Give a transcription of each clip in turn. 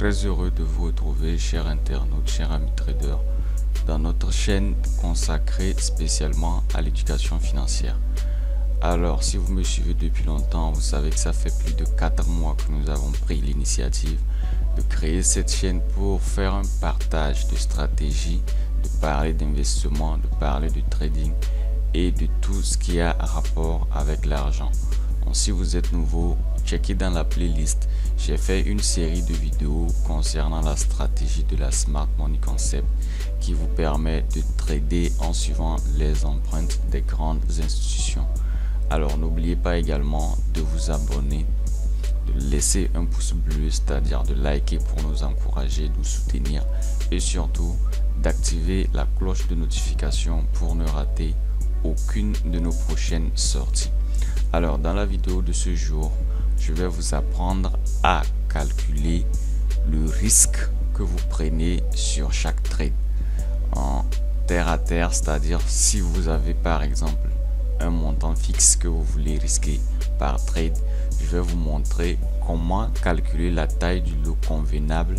très heureux de vous retrouver, chers internautes, chers amis traders, dans notre chaîne consacrée spécialement à l'éducation financière. Alors, si vous me suivez depuis longtemps, vous savez que ça fait plus de 4 mois que nous avons pris l'initiative de créer cette chaîne pour faire un partage de stratégies, de parler d'investissement, de parler de trading et de tout ce qui a rapport avec l'argent. Donc, si vous êtes nouveau, checkez dans la playlist. J'ai fait une série de vidéos concernant la stratégie de la Smart Money Concept qui vous permet de trader en suivant les empreintes des grandes institutions. Alors n'oubliez pas également de vous abonner, de laisser un pouce bleu, c'est-à-dire de liker pour nous encourager, nous soutenir et surtout d'activer la cloche de notification pour ne rater aucune de nos prochaines sorties. Alors dans la vidéo de ce jour, je vais vous apprendre à calculer le risque que vous prenez sur chaque trade en terre à terre, c'est-à-dire si vous avez par exemple un montant fixe que vous voulez risquer par trade, je vais vous montrer comment calculer la taille du lot convenable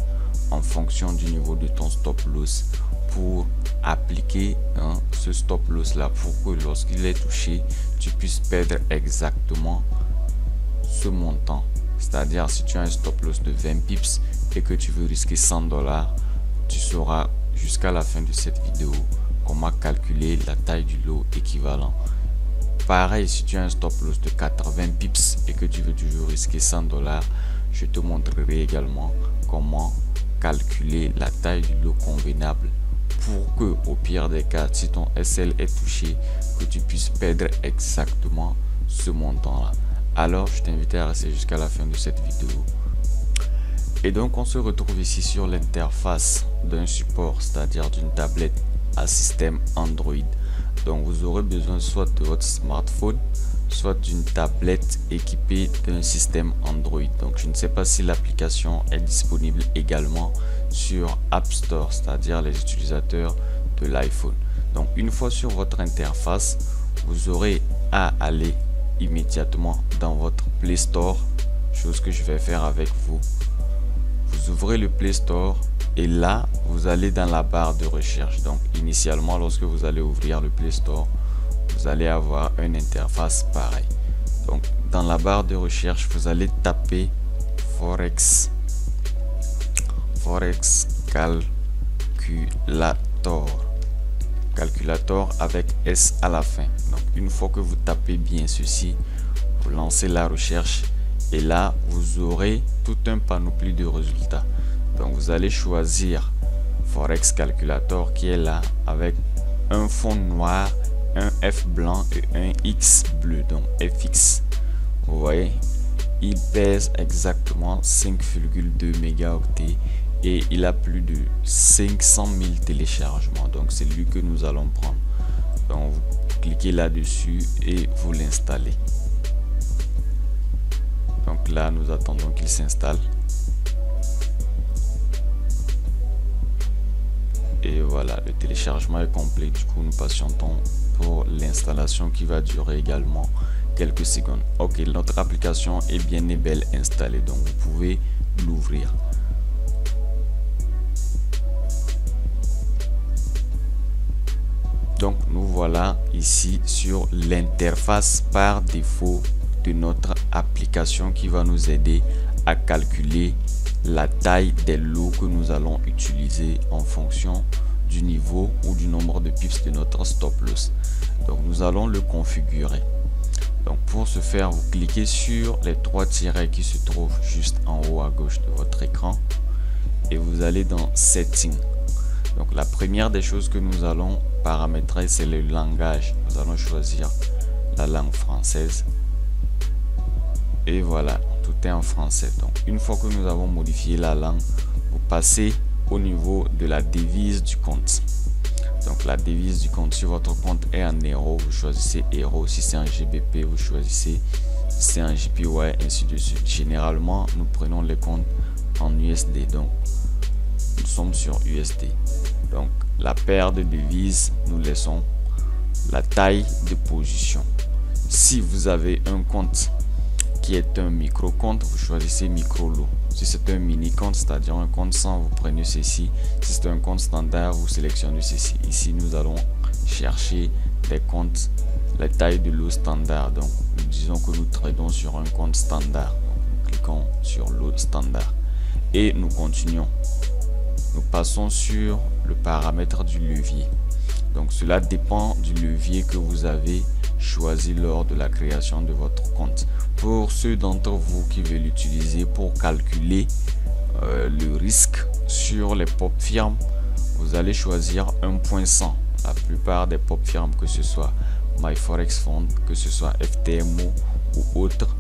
en fonction du niveau de ton stop loss pour appliquer ce stop loss là pour que lorsqu'il est touché, tu puisses perdre exactement ce montant. C'est-à-dire si tu as un stop loss de 20 pips et que tu veux risquer $100, tu sauras jusqu'à la fin de cette vidéo comment calculer la taille du lot équivalent. Pareil, si tu as un stop loss de 80 pips et que tu veux toujours risquer $100, je te montrerai également comment calculer la taille du lot convenable pour que au pire des cas, si ton SL est touché, que tu puisses perdre exactement ce montant là. Alors je t'invite à rester jusqu'à la fin de cette vidéo. Et donc on se retrouve ici sur l'interface d'un support, c'est-à-dire d'une tablette à système Android. Donc vous aurez besoin soit de votre smartphone, soit d'une tablette équipée d'un système Android. Donc je ne sais pas si l'application est disponible également sur App Store, c'est-à-dire les utilisateurs de l'iPhone. Donc une fois sur votre interface, vous aurez à aller immédiatement dans votre Play Store, chose que je vais faire avec vous. Vous ouvrez le Play Store et là vous allez dans la barre de recherche. Donc initialement, lorsque vous allez ouvrir le Play Store, vous allez avoir une interface pareille. Donc dans la barre de recherche, vous allez taper Forex calculator avec S à la fin. Donc une fois que vous tapez bien ceci, vous lancez la recherche et là vous aurez tout un panoplie de résultats. Donc vous allez choisir Forex Calculator qui est là avec un fond noir, un F blanc et un X bleu, donc FX. Vous voyez, il pèse exactement 5,2 mégaoctets et il a plus de 500 000 téléchargements. Donc c'est lui que nous allons prendre. Donc vous cliquez là-dessus et vous l'installez. Donc là nous attendons qu'il s'installe. Et voilà, le téléchargement est complet. Du coup nous patientons pour l'installation qui va durer également quelques secondes. Ok, notre application est bien et belle installée, donc vous pouvez l'ouvrir. Donc nous voilà ici sur l'interface par défaut de notre application qui va nous aider à calculer la taille des lots que nous allons utiliser en fonction du niveau ou du nombre de pips de notre stop loss. Donc nous allons le configurer. Donc pour ce faire, vous cliquez sur les 3 tirets qui se trouvent juste en haut à gauche de votre écran et vous allez dans Settings. Donc la première des choses que nous allons paramétrer, c'est le langage. Nous allons choisir la langue française et voilà, tout est en français. Donc une fois que nous avons modifié la langue, vous passez au niveau de la devise du compte. Donc la devise du compte, si votre compte est en euros, vous choisissez euro. Si c'est en GBP, vous choisissez. Si c'est en JPY, ainsi de suite. Généralement nous prenons les comptes en USD, donc nous sommes sur USD. Donc la paire de devises, nous laissons la taille de position. Si vous avez un compte qui est un micro compte, vous choisissez micro lot. Si c'est un mini compte, c'est-à-dire un compte 100, vous prenez ceci. Si c'est un compte standard, vous sélectionnez ceci. Ici, nous allons chercher des comptes, la taille de lot standard. Donc, nous disons que nous tradons sur un compte standard. Donc, nous cliquons sur lot standard et nous continuons. Nous passons sur le paramètre du levier. Donc, cela dépend du levier que vous avez choisi lors de la création de votre compte. Pour ceux d'entre vous qui veulent l'utiliser pour calculer le risque sur les pop firmes, vous allez choisir 1.100. La plupart des pop firmes, que ce soit MyForexFund, que ce soit FTMO ou autres,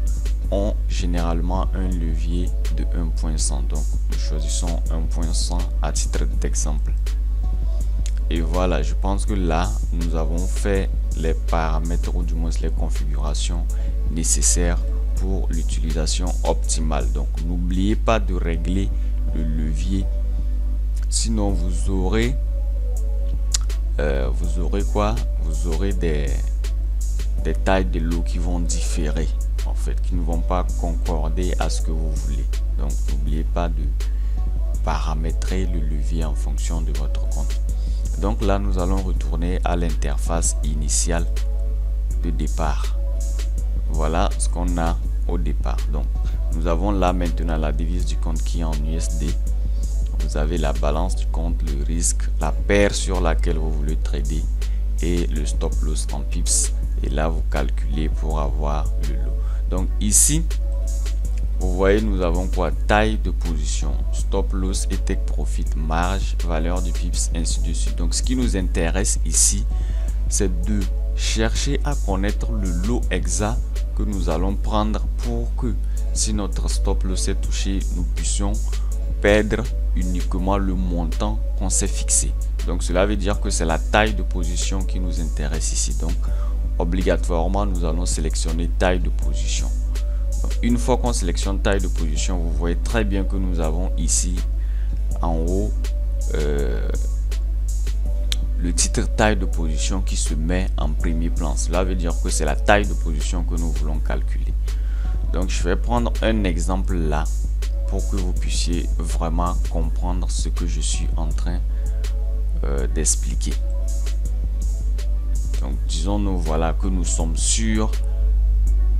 ont généralement un levier de 1.100. Donc nous choisissons 1.100 à titre d'exemple. Et voilà, je pense que là, nous avons fait les paramètres ou du moins les configurations nécessaires pour l'utilisation optimale. Donc, n'oubliez pas de régler le levier. Sinon, vous aurez quoi? Vous aurez des tailles de lot qui vont différer, en fait, qui ne vont pas concorder à ce que vous voulez. Donc, n'oubliez pas de paramétrer le levier en fonction de votre compte. Donc là, nous allons retourner à l'interface initiale de départ. Voilà ce qu'on a au départ. Donc, nous avons là maintenant la devise du compte qui est en USD. Vous avez la balance du compte, le risque, la paire sur laquelle vous voulez trader et le stop loss en pips. Et là, vous calculez pour avoir le lot. Donc ici, vous voyez, nous avons quoi? Taille de position, stop loss et take profit, marge, valeur du pips, ainsi de suite. Donc ce qui nous intéresse ici, c'est de chercher à connaître le lot exact que nous allons prendre pour que si notre stop loss est touché, nous puissions perdre uniquement le montant qu'on s'est fixé. Donc cela veut dire que c'est la taille de position qui nous intéresse ici. Donc obligatoirement, nous allons sélectionner taille de position. Une fois qu'on sélectionne taille de position, vous voyez très bien que nous avons ici en haut le titre taille de position qui se met en premier plan. Cela veut dire que c'est la taille de position que nous voulons calculer. Donc je vais prendre un exemple là pour que vous puissiez vraiment comprendre ce que je suis en train d'expliquer. Donc disons-nous voilà que nous sommes sur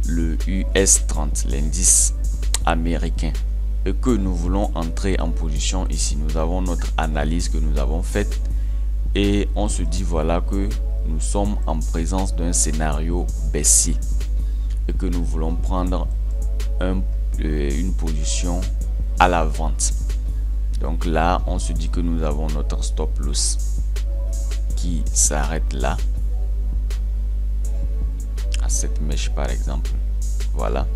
le US30, l'indice américain, et que nous voulons entrer en position ici. Nous avons notre analyse que nous avons faite et on se dit voilà que nous sommes en présence d'un scénario baissier et que nous voulons prendre une position à la vente. Donc là, on se dit que nous avons notre stop loss qui s'arrête là, à cette mèche par exemple. Voilà.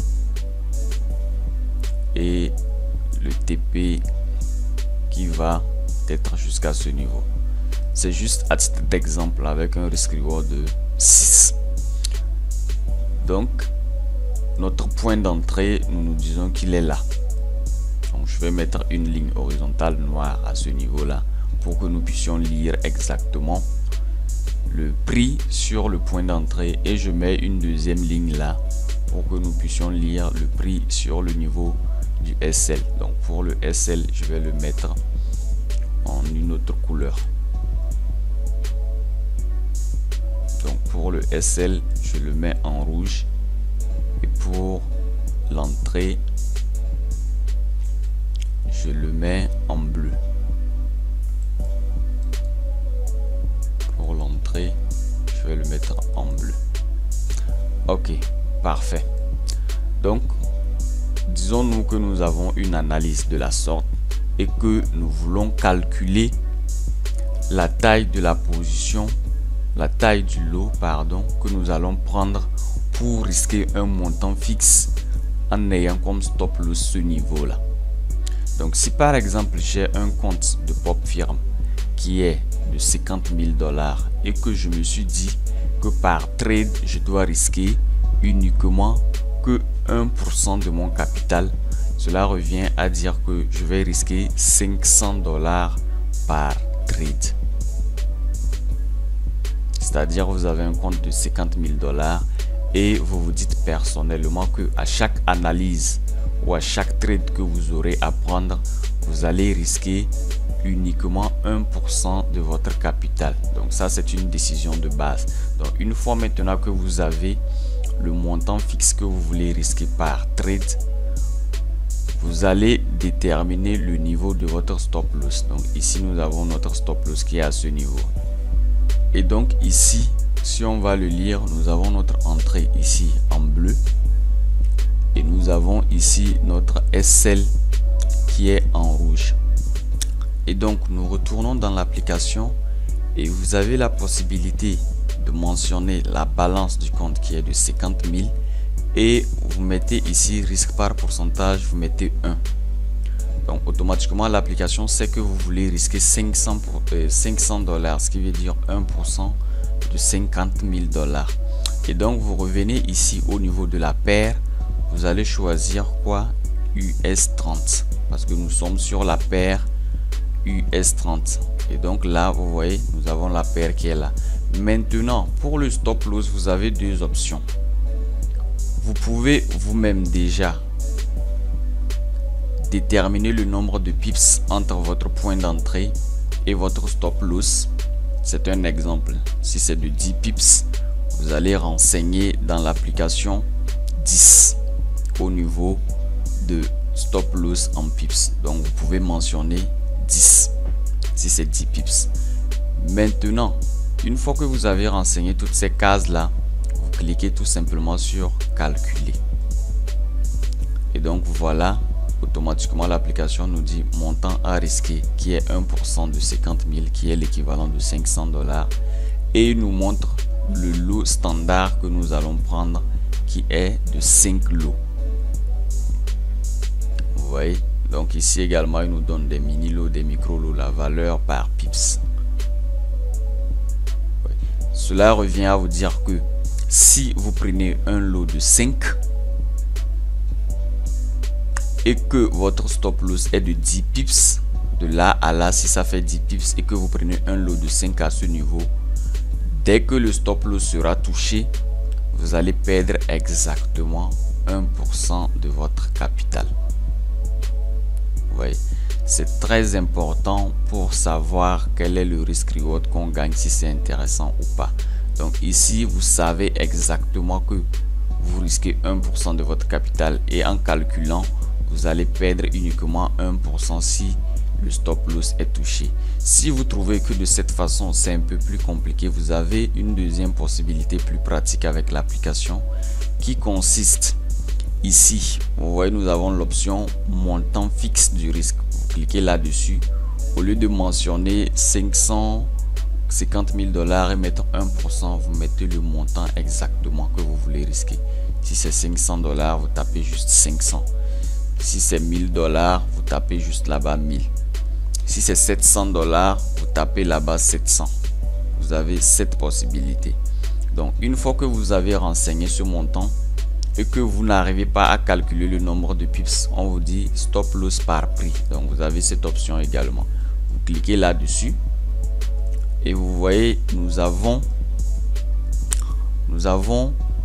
Et le TP qui va être jusqu'à ce niveau. C'est juste à titre d'exemple avec un risk reward de 6. Donc, notre point d'entrée, nous nous disons qu'il est là. Donc, je vais mettre une ligne horizontale noire à ce niveau-là pour que nous puissions lire exactement le prix sur le point d'entrée, et je mets une deuxième ligne là pour que nous puissions lire le prix sur le niveau du SL. Donc pour le SL, je vais le mettre en une autre couleur. Donc pour le SL, je le mets en rouge, et pour l'entrée, je le mets en bleu. Pour l'entrée, je vais le mettre en bleu. Ok, parfait. Donc, disons-nous que nous avons une analyse de la sorte et que nous voulons calculer la taille de la position, la taille du lot, pardon, que nous allons prendre pour risquer un montant fixe en ayant comme stop loss ce niveau-là. Donc, si par exemple j'ai un compte de pop firme qui est de 50 000 $ et que je me suis dit que par trade je dois risquer uniquement que 1% de mon capital, cela revient à dire que je vais risquer 500 $ par trade. C'est-à-dire vous avez un compte de 50 000 $ et vous vous dites personnellement que à chaque analyse ou à chaque trade que vous aurez à prendre, vous allez risquer uniquement 1% de votre capital. Donc ça, c'est une décision de base. Donc une fois maintenant que vous avez le montant fixe que vous voulez risquer par trade, vous allez déterminer le niveau de votre stop loss. Donc ici, nous avons notre stop loss qui est à ce niveau. Et donc ici, si on va le lire, nous avons notre entrée ici en bleu. Et nous avons ici notre SL qui est en rouge. Et donc nous retournons dans l'application et vous avez la possibilité de mentionner la balance du compte qui est de 50 000 et vous mettez ici risque par pourcentage, vous mettez 1. Donc automatiquement l'application sait que vous voulez risquer 500 $, ce qui veut dire 1% de 50 000 $. Et donc vous revenez ici au niveau de la paire, vous allez choisir quoi? US30, parce que nous sommes sur la paire US30. Et donc là vous voyez, nous avons la paire qui est là. Maintenant pour le stop loss, vous avez deux options. Vous pouvez vous-même déjà déterminer le nombre de pips entre votre point d'entrée et votre stop loss. C'est un exemple. Si c'est de 10 pips, vous allez renseigner dans l'application 10 au niveau de stop loss en pips. Donc vous pouvez mentionner 10 si c'est 10 pips. Maintenant, une fois que vous avez renseigné toutes ces cases là, vous cliquez tout simplement sur calculer. Et donc voilà, automatiquement l'application nous dit montant à risquer qui est 1% de 50 000 qui est l'équivalent de 500 $, et il nous montre le lot standard que nous allons prendre qui est de 5 lots. Vous voyez, donc ici également il nous donne des mini lots, des micro lots, la valeur par pips. Cela revient à vous dire que si vous prenez un lot de 5 et que votre stop loss est de 10 pips, de là à là, si ça fait 10 pips et que vous prenez un lot de 5 à ce niveau, dès que le stop loss sera touché, vous allez perdre exactement 1% de votre capital. Vous voyez, c'est très important pour savoir quel est le risque reward qu'on gagne, si c'est intéressant ou pas. Donc ici, vous savez exactement que vous risquez 1% de votre capital et en calculant, vous allez perdre uniquement 1% si le stop loss est touché. Si vous trouvez que de cette façon c'est un peu plus compliqué, vous avez une deuxième possibilité plus pratique avec l'application qui consiste ici. Vous voyez, nous avons l'option montant fixe du risque. Vous cliquez là-dessus. Au lieu de mentionner 550 000 $ et mettre 1%, vous mettez le montant exactement que vous voulez risquer. Si c'est 500 $, vous tapez juste 500. Si c'est 1000 $, vous tapez juste là-bas 1000. Si c'est 700 $, vous tapez là-bas 700. Vous avez cette possibilité. Donc une fois que vous avez renseigné ce montant et que vous n'arrivez pas à calculer le nombre de pips, on vous dit stop loss par prix. Donc vous avez cette option également. Vous cliquez là-dessus et vous voyez, nous avons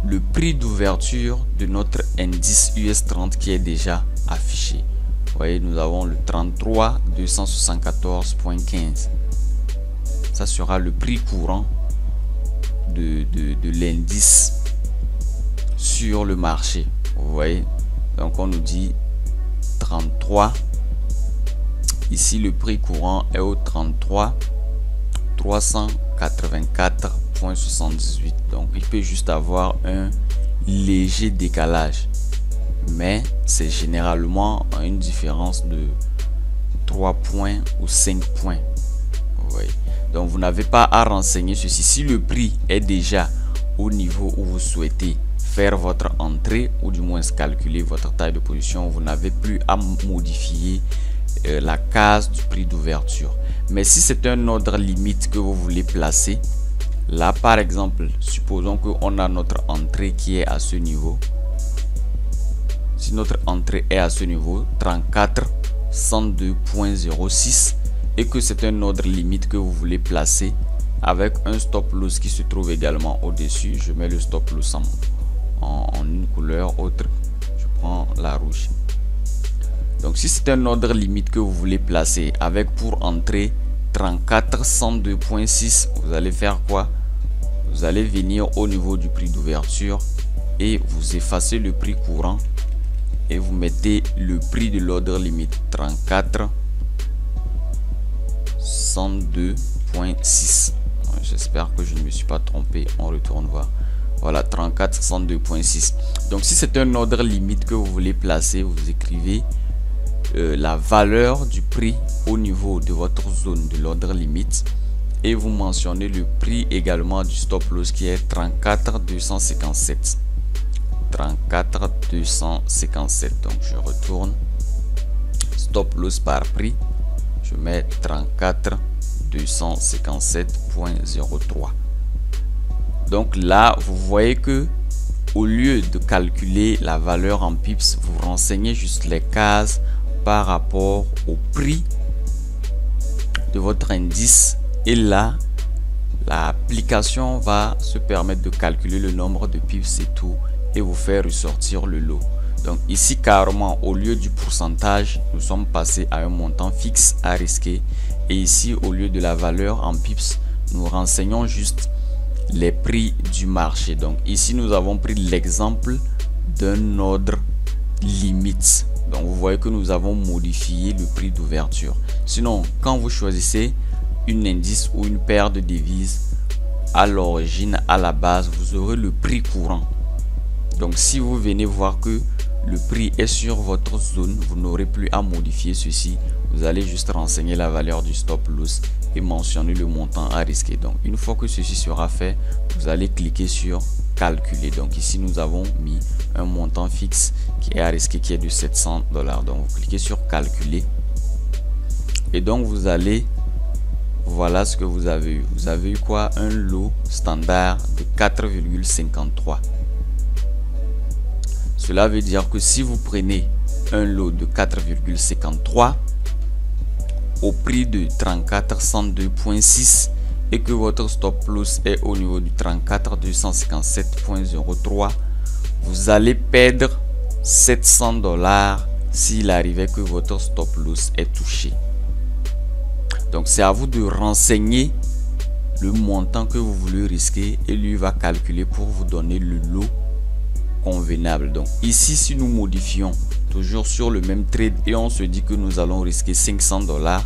le prix d'ouverture de notre indice US30 qui est déjà affiché. Vous voyez, nous avons le 33 274.15. Ça sera le prix courant de l'indice sur le marché. Vous voyez, donc on nous dit 33. Ici le prix courant est au 33 384.78. donc il peut juste avoir un léger décalage, mais c'est généralement une différence de 3 points ou 5 points. Vous voyez, donc vous n'avez pas à renseigner ceci. Si le prix est déjà au niveau où vous souhaitez faire votre entrée, ou du moins calculer votre taille de position, vous n'avez plus à modifier la case du prix d'ouverture. Mais si c'est un ordre limite que vous voulez placer, là par exemple, supposons qu'on a notre entrée qui est à ce niveau. Si notre entrée est à ce niveau 34 102.06 et que c'est un ordre limite que vous voulez placer avec un stop loss qui se trouve également au-dessus, je mets le stop loss en une couleur autre, je prends la rouge. Donc si c'est un ordre limite que vous voulez placer avec pour entrée 34,102.6, vous allez faire quoi? Vous allez venir au niveau du prix d'ouverture et vous effacez le prix courant et vous mettez le prix de l'ordre limite 34,102.6. J'espère que je ne me suis pas trompé. On retourne voir. Voilà, 34,102.6. Donc si c'est un ordre limite que vous voulez placer, vous écrivez la valeur du prix au niveau de votre zone de l'ordre limite et vous mentionnez le prix également du stop loss qui est 34,257. 34,257. Donc je retourne, stop loss par prix, je mets 34,257.03. donc là vous voyez que au lieu de calculer la valeur en pips, vous renseignez juste les cases par rapport au prix de votre indice et là l'application va se permettre de calculer le nombre de pips et tout et vous faire ressortir le lot. Donc ici carrément au lieu du pourcentage, nous sommes passés à un montant fixe à risquer et ici au lieu de la valeur en pips, nous renseignons juste les prix du marché. Donc ici nous avons pris l'exemple d'un ordre limite. Donc vous voyez que nous avons modifié le prix d'ouverture. Sinon quand vous choisissez un indice ou une paire de devises, à l'origine, à la base, vous aurez le prix courant. Donc si vous venez voir que le prix est sur votre zone, vous n'aurez plus à modifier ceci. Vous allez juste renseigner la valeur du stop loss et mentionner le montant à risquer. Donc une fois que ceci sera fait, vous allez cliquer sur calculer. Donc ici nous avons mis un montant fixe qui est à risquer, qui est de $700. Donc vous cliquez sur calculer et donc vous allez, voilà ce que vous avez eu. Vous avez eu quoi? Un lot standard de 4,53. Cela veut dire que si vous prenez un lot de 4,53 au prix de 34,102.6 et que votre stop loss est au niveau du 34,257.03, vous allez perdre $700 s'il arrivait que votre stop loss est touché. Donc c'est à vous de renseigner le montant que vous voulez risquer et lui va calculer pour vous donner le lot convenable. Donc ici si nous modifions toujours sur le même trade et on se dit que nous allons risquer $500,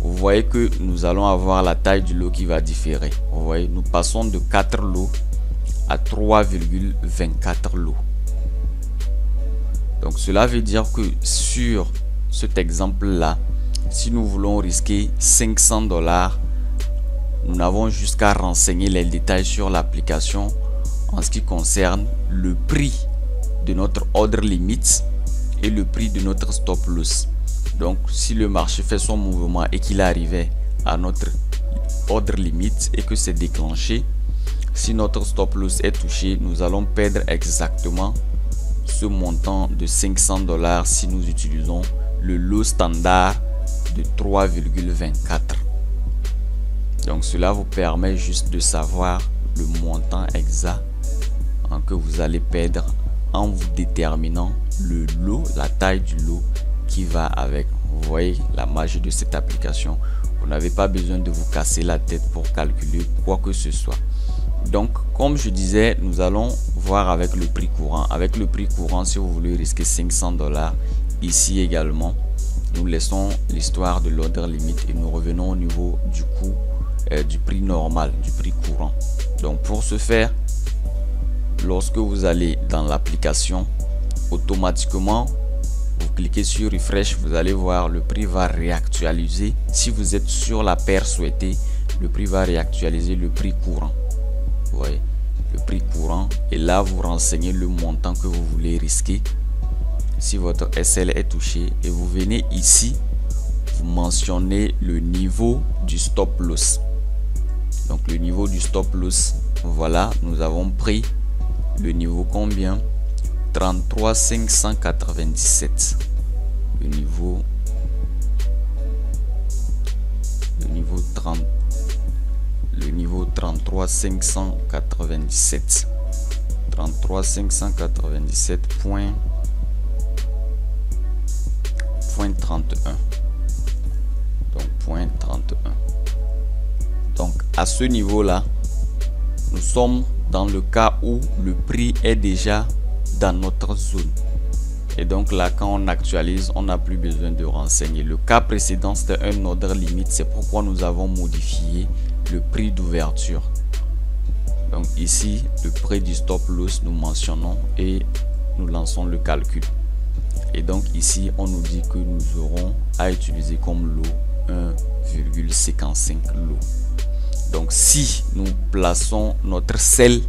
vous voyez que nous allons avoir la taille du lot qui va différer. Vous voyez, nous passons de 4 lots à 3,24 lots. Donc cela veut dire que sur cet exemple là, si nous voulons risquer $500, nous n'avons jusqu'à renseigner les détails sur l'application en ce qui concerne le prix de notre ordre limite et le prix de notre stop loss. Donc si le marché fait son mouvement et qu'il arrivait à notre ordre limite et que c'est déclenché, si notre stop loss est touché, nous allons perdre exactement ce montant de $500 si nous utilisons le lot standard de 3,24. Donc cela vous permet juste de savoir le montant exact que vous allez perdre en vous déterminant le lot, la taille du lot qui va avec. Vous voyez la magie de cette application. Vous n'avez pas besoin de vous casser la tête pour calculer quoi que ce soit. Donc comme je disais, nous allons voir avec le prix courant. Avec le prix courant, si vous voulez risquer $500, ici également nous laissons l'histoire de l'ordre limite et nous revenons au niveau du coût du prix normal, du prix courant. Donc pour ce faire, lorsque vous allez dans l'application, automatiquement vous cliquez sur refresh, vous allez voir le prix va réactualiser. Si vous êtes sur la paire souhaitée, le prix va réactualiser le prix courant. Vous voyez le prix courant et là vous renseignez le montant que vous voulez risquer si votre SL est touché et vous venez ici, vous mentionnez le niveau du stop loss. Donc le niveau du stop loss, voilà, nous avons pris le niveau combien? 33,597. Le niveau 33,597. 33,597 .31. Donc .31. Donc à ce niveau là, nous sommes dans le cas où le prix est déjà dans notre zone. Et donc là, quand on actualise, on n'a plus besoin de renseigner. Le cas précédent, c'était un ordre limite. C'est pourquoi nous avons modifié le prix d'ouverture. Donc ici, le prix du stop loss, nous mentionnons et nous lançons le calcul. Et donc ici, on nous dit que nous aurons à utiliser comme lot 1,55 lot. Donc si nous plaçons notre sell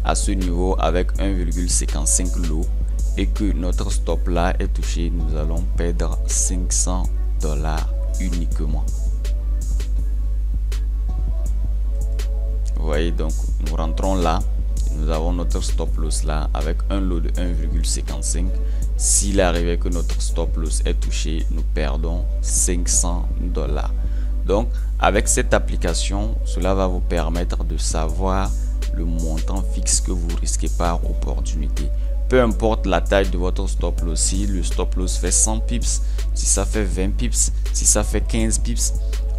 à ce niveau avec 1,55 lot, et que notre stop là est touché, nous allons perdre $500 uniquement. Vous voyez, donc nous rentrons là, nous avons notre stop loss là avec un lot de 1,55. S'il arrivait que notre stop loss est touché, nous perdons $500. Donc avec cette application, cela va vous permettre de savoir le montant fixe que vous risquez par opportunité. Peu importe la taille de votre stop loss, si le stop loss fait 100 pips, si ça fait 20 pips, si ça fait 15 pips,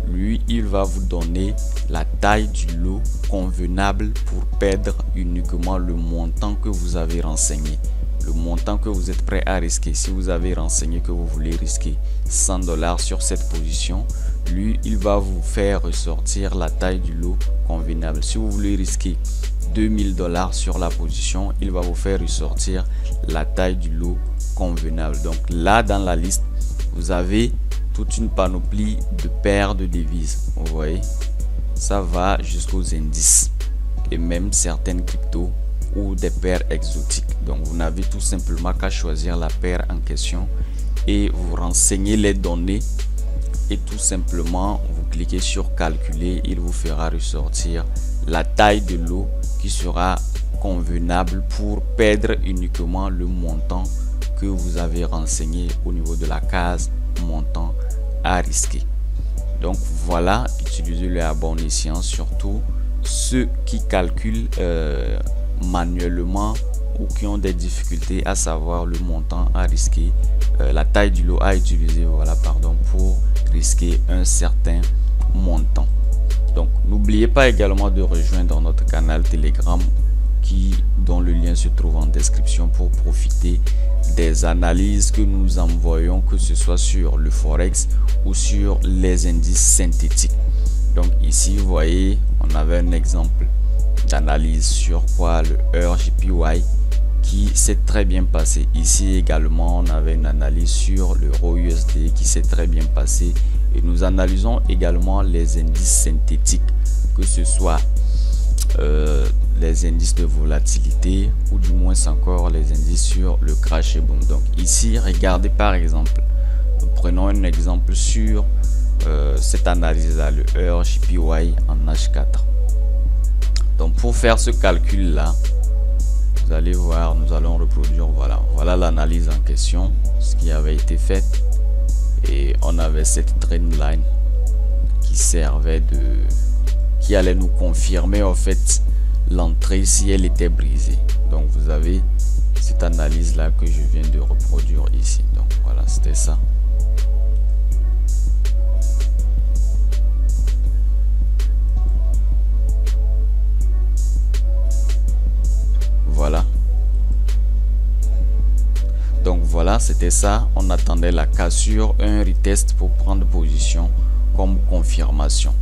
lui il va vous donner la taille du lot convenable pour perdre uniquement le montant que vous avez renseigné, le montant que vous êtes prêt à risquer. Si vous avez renseigné que vous voulez risquer $100 sur cette position, lui il va vous faire ressortir la taille du lot convenable. Si vous voulez risquer $2000 sur la position, il va vous faire ressortir la taille du lot convenable. Donc là dans la liste, vous avez toute une panoplie de paires de devises. Vous voyez, ça va jusqu'aux indices et même certaines cryptos ou des paires exotiques. Donc vous n'avez tout simplement qu'à choisir la paire en question et vous renseignez les données et tout simplement vous cliquez sur calculer. Il vous fera ressortir la taille de lot qui sera convenable pour perdre uniquement le montant que vous avez renseigné au niveau de la case montant à risquer. Donc voilà, utilisez-le à bon escient, surtout ceux qui calculent manuellement ou qui ont des difficultés à savoir le montant à risquer, la taille du lot à utiliser, voilà, pardon, pour risquer un certain montant. Donc n'oubliez pas également de rejoindre notre canal Telegram dont le lien se trouve en description pour profiter des analyses que nous envoyons, que ce soit sur le forex ou sur les indices synthétiques. Donc ici vous voyez, on avait un exemple d'analyse sur quoi le EUR/JPY qui s'est très bien passé. Ici également on avait une analyse sur l'euro USD qui s'est très bien passé, et nous analysons également les indices synthétiques, que ce soit les indices de volatilité ou du moins encore les indices sur le crash et boom. Donc ici regardez, par exemple, nous prenons un exemple sur cette analyse là, le EUR/JPY en H4. Donc pour faire ce calcul là, vous allez voir, nous allons reproduire, voilà l'analyse en question, ce qui avait été fait, et on avait cette trendline qui servait qui allait nous confirmer en fait l'entrée si elle était brisée. Donc vous avez cette analyse là que je viens de reproduire ici. Donc voilà, c'était ça. Voilà. Donc voilà, c'était ça. On attendait la cassure, un retest pour prendre position comme confirmation.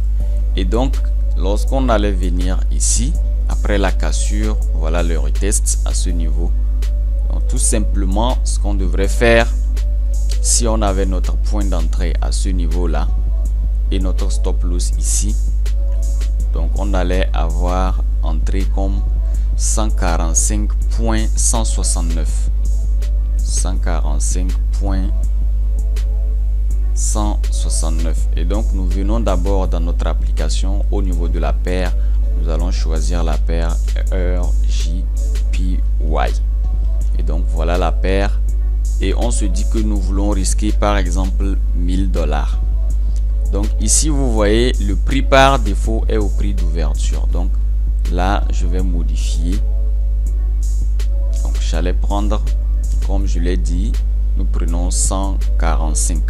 Et donc lorsqu'on allait venir ici après la cassure, voilà le retest à ce niveau. Donc tout simplement ce qu'on devrait faire, si on avait notre point d'entrée à ce niveau là et notre stop loss ici, donc on allait avoir entré comme 145.169, 145.169. Et donc nous venons d'abord dans notre application, au niveau de la paire, nous allons choisir la paire EUR/JPY. Et donc voilà la paire, et on se dit que nous voulons risquer par exemple $1000. Donc ici vous voyez, le prix par défaut est au prix d'ouverture. Donc là je vais modifier. Donc j'allais prendre, comme je l'ai dit, nous prenons 145.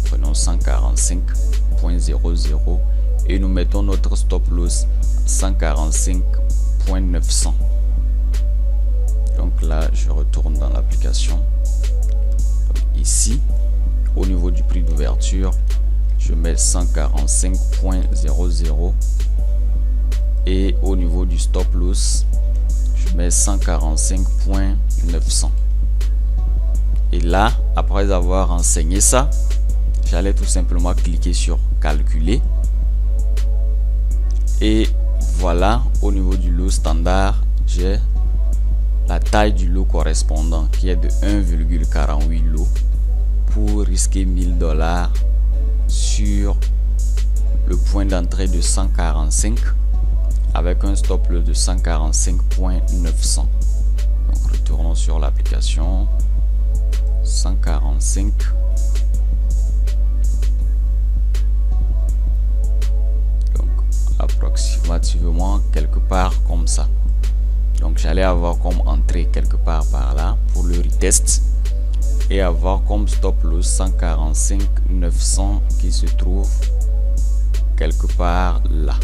Prenons 145.00 et nous mettons notre stop loss 145.900. Donc là, je retourne dans l'application. Ici, au niveau du prix d'ouverture, je mets 145.00 et au niveau du stop loss, je mets 145.900. Et là, après avoir enseigné ça, j'allais tout simplement cliquer sur calculer. Et voilà, au niveau du lot standard, j'ai la taille du lot correspondant qui est de 1,48 lots pour risquer 1000 $, sur le point d'entrée de 145 avec un stop loss de 145.900. Donc retournons sur l'application. 145. Donc approximativement quelque part comme ça. Donc j'allais avoir comme entrée quelque part par là pour le retest et avoir comme stop loss 145.900 qui se trouve quelque part là.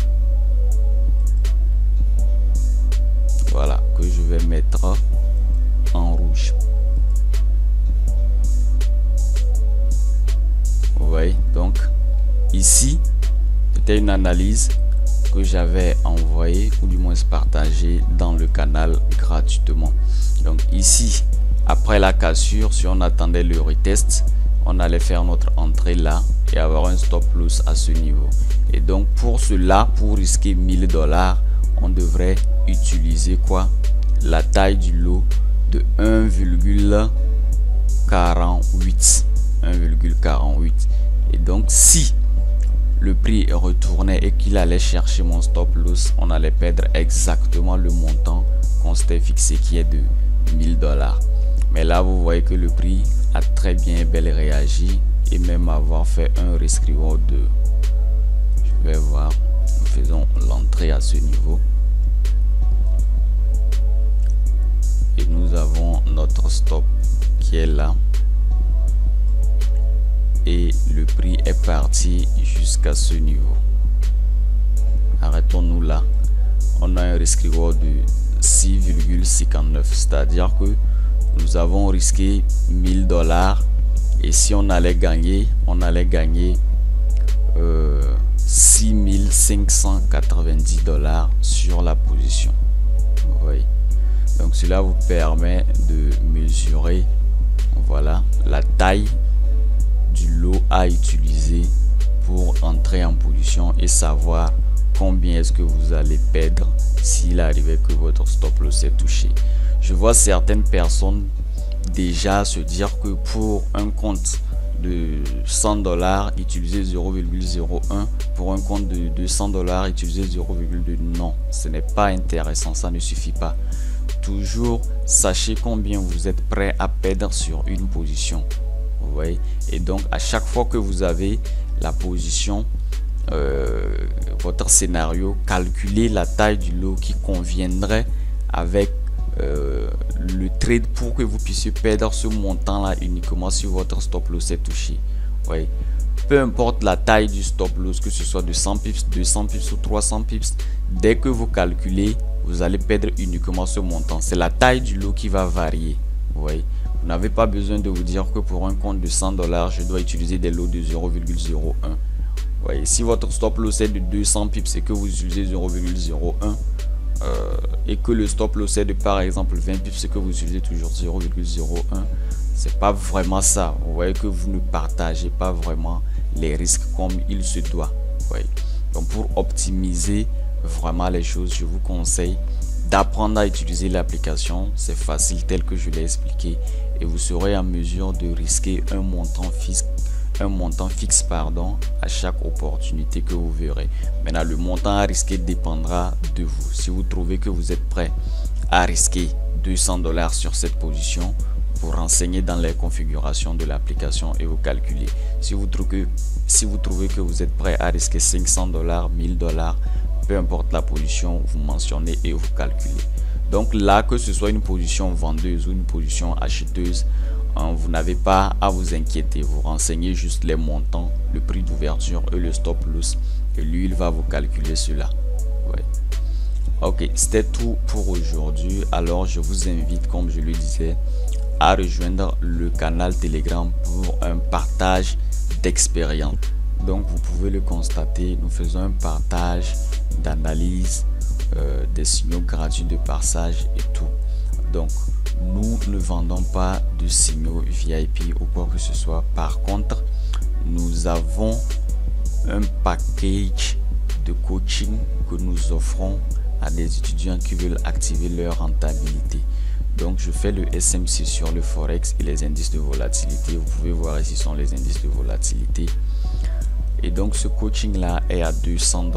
Voilà, que je vais mettre en rouge. Vous voyez, donc ici c'était une analyse que j'avais envoyée ou du moins partagée dans le canal gratuitement. Donc ici, après la cassure, si on attendait le retest, on allait faire notre entrée là et avoir un stop loss à ce niveau. Et donc pour cela, pour risquer 1000 $, on devrait utiliser quoi? La taille du lot de 1,48. Et donc si le prix retournait et qu'il allait chercher mon stop loss, on allait perdre exactement le montant qu'on s'était fixé qui est de 1000 $. Mais là vous voyez que le prix a très bien bel réagi et même avoir fait un risk reward de, je vais voir, nous faisons l'entrée à ce niveau et nous avons notre stop qui est là et le prix est parti jusqu'à ce niveau. Arrêtons-nous là. On a un risk reward de 6,59, c'est-à-dire que nous avons risqué 1000 $ et si on allait gagner 6590 $ sur la position. Vous voyez. Donc cela vous permet de mesurer, voilà, la taille du lot à utiliser pour entrer en position et savoir combien est-ce que vous allez perdre s'il arrivait que votre stop loss est touché. Je vois certaines personnes déjà se dire que pour un compte de 100 $, utiliser 0,01, pour un compte de 200 $, utiliser 0,2. Non, ce n'est pas intéressant, ça ne suffit pas. Toujours sachez combien vous êtes prêt à perdre sur une position. Vous voyez, et donc à chaque fois que vous avez la position, votre scénario, calculez la taille du lot qui conviendrait avec le trade pour que vous puissiez perdre ce montant là uniquement si votre stop loss est touché. Vous voyez, peu importe la taille du stop loss, que ce soit de 100 pips, 200 pips ou 300 pips, dès que vous calculez, vous allez perdre uniquement ce montant. C'est la taille du lot qui va varier. Vous voyez, vous n'avez pas besoin de vous dire que pour un compte de 100 $, je dois utiliser des lots de 0,01. Voyez, si votre stop loss est de 200 pips et que vous utilisez 0,01 et que le stop loss est de par exemple 20 pips et que vous utilisez toujours 0,01, c'est pas vraiment ça. Vous voyez que vous ne partagez pas vraiment les risques comme il se doit. Voyez. Donc pour optimiser vraiment les choses, je vous conseille d'apprendre à utiliser l'application. C'est facile tel que je l'ai expliqué et vous serez en mesure de risquer un montant fixe à chaque opportunité que vous verrez. Maintenant, le montant à risquer dépendra de vous. Si vous trouvez que vous êtes prêt à risquer 200 $ sur cette position, vous renseignez dans les configurations de l'application et vous calculez. Si vous trouvez que vous êtes prêt à risquer 500 $, 1000 $, peu importe la position, vous mentionnez et vous calculez. Donc là, que ce soit une position vendeuse ou une position acheteuse, vous n'avez pas à vous inquiéter. Vous renseignez juste les montants, le prix d'ouverture et le stop loss, et lui il va vous calculer cela. Ouais. Ok, c'était tout pour aujourd'hui. Alors je vous invite, comme je le disais, à rejoindre le canal Telegram pour un partage d'expérience. Donc vous pouvez le constater, nous faisons un partage d'analyse, des signaux gratuits de passage et tout. Donc nous ne vendons pas de signaux VIP ou quoi que ce soit. Par contre, nous avons un package de coaching que nous offrons à des étudiants qui veulent activer leur rentabilité. Donc je fais le SMC sur le Forex et les indices de volatilité. Vous pouvez voir ici sont les indices de volatilité. Et donc ce coaching là est à $200.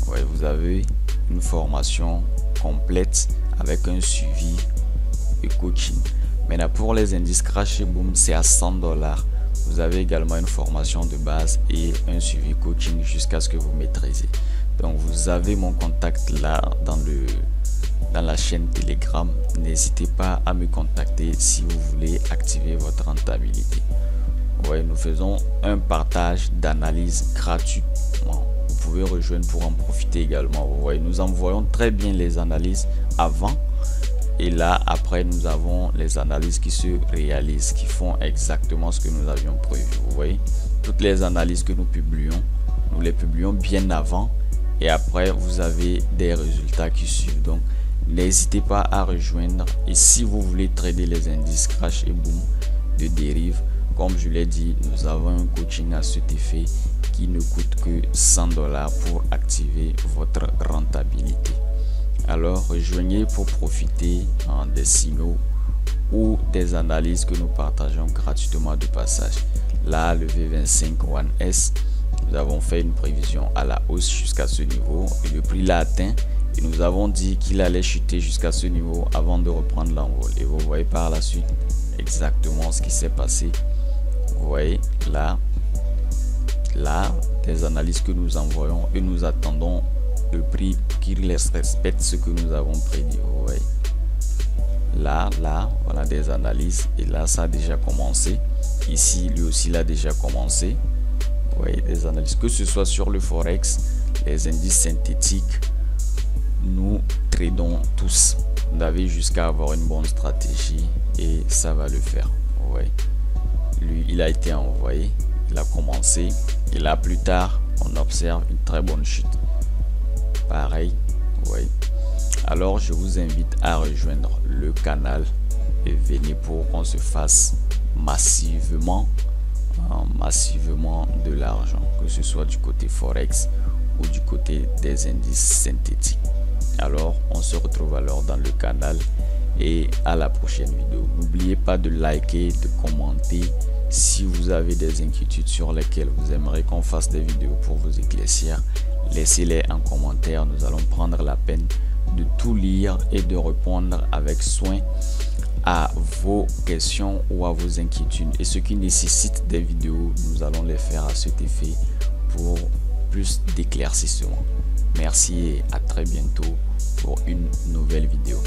Ouais, vous avez une formation complète avec un suivi et coaching. Maintenant pour les indices crash et boom, c'est à $100. Vous avez également une formation de base et un suivi coaching jusqu'à ce que vous maîtrisez. Donc vous avez mon contact là dans la chaîne Telegram. N'hésitez pas à me contacter si vous voulez activer votre rentabilité. Ouais, nous faisons un partage d'analyse gratuitement. Vous pouvez rejoindre pour en profiter également. Vous voyez, nous envoyons très bien les analyses avant, et là après nous avons les analyses qui se réalisent, qui font exactement ce que nous avions prévu. Vous voyez, toutes les analyses que nous publions, nous les publions bien avant, et après vous avez des résultats qui suivent. Donc n'hésitez pas à rejoindre. Et si vous voulez trader les indices crash et boom de dérive, comme je l'ai dit, nous avons un coaching à cet effet qui ne coûte que $100 pour activer votre rentabilité. Alors rejoignez pour profiter des signaux ou des analyses que nous partageons gratuitement de passage. Là, le V25 One S, nous avons fait une prévision à la hausse jusqu'à ce niveau et le prix l'a atteint, et nous avons dit qu'il allait chuter jusqu'à ce niveau avant de reprendre l'envol. Et vous voyez par la suite exactement ce qui s'est passé. Vous voyez là des analyses que nous envoyons et nous attendons le prix qui respecte ce que nous avons prédit. Vous voyez là voilà des analyses, et là ça a déjà commencé. Ici lui aussi il a déjà commencé. Vous voyez des analyses, que ce soit sur le Forex, les indices synthétiques, nous tradons tous. Vous avez jusqu'à avoir une bonne stratégie et ça va le faire. Vous voyez, lui il a été envoyé, il a commencé, et là plus tard on observe une très bonne chute. Pareil, vous voyez. Alors je vous invite à rejoindre le canal et venez pour qu'on se fasse massivement de l'argent, que ce soit du côté Forex ou du côté des indices synthétiques. Alors on se retrouve alors dans le canal et à la prochaine vidéo. N'oubliez pas de liker, de commenter. Si vous avez des inquiétudes sur lesquelles vous aimeriez qu'on fasse des vidéos pour vous éclaircir, laissez-les en commentaire. Nous allons prendre la peine de tout lire et de répondre avec soin à vos questions ou à vos inquiétudes. Et ce qui nécessite des vidéos, nous allons les faire à cet effet pour plus d'éclaircissement. Merci et à très bientôt pour une nouvelle vidéo.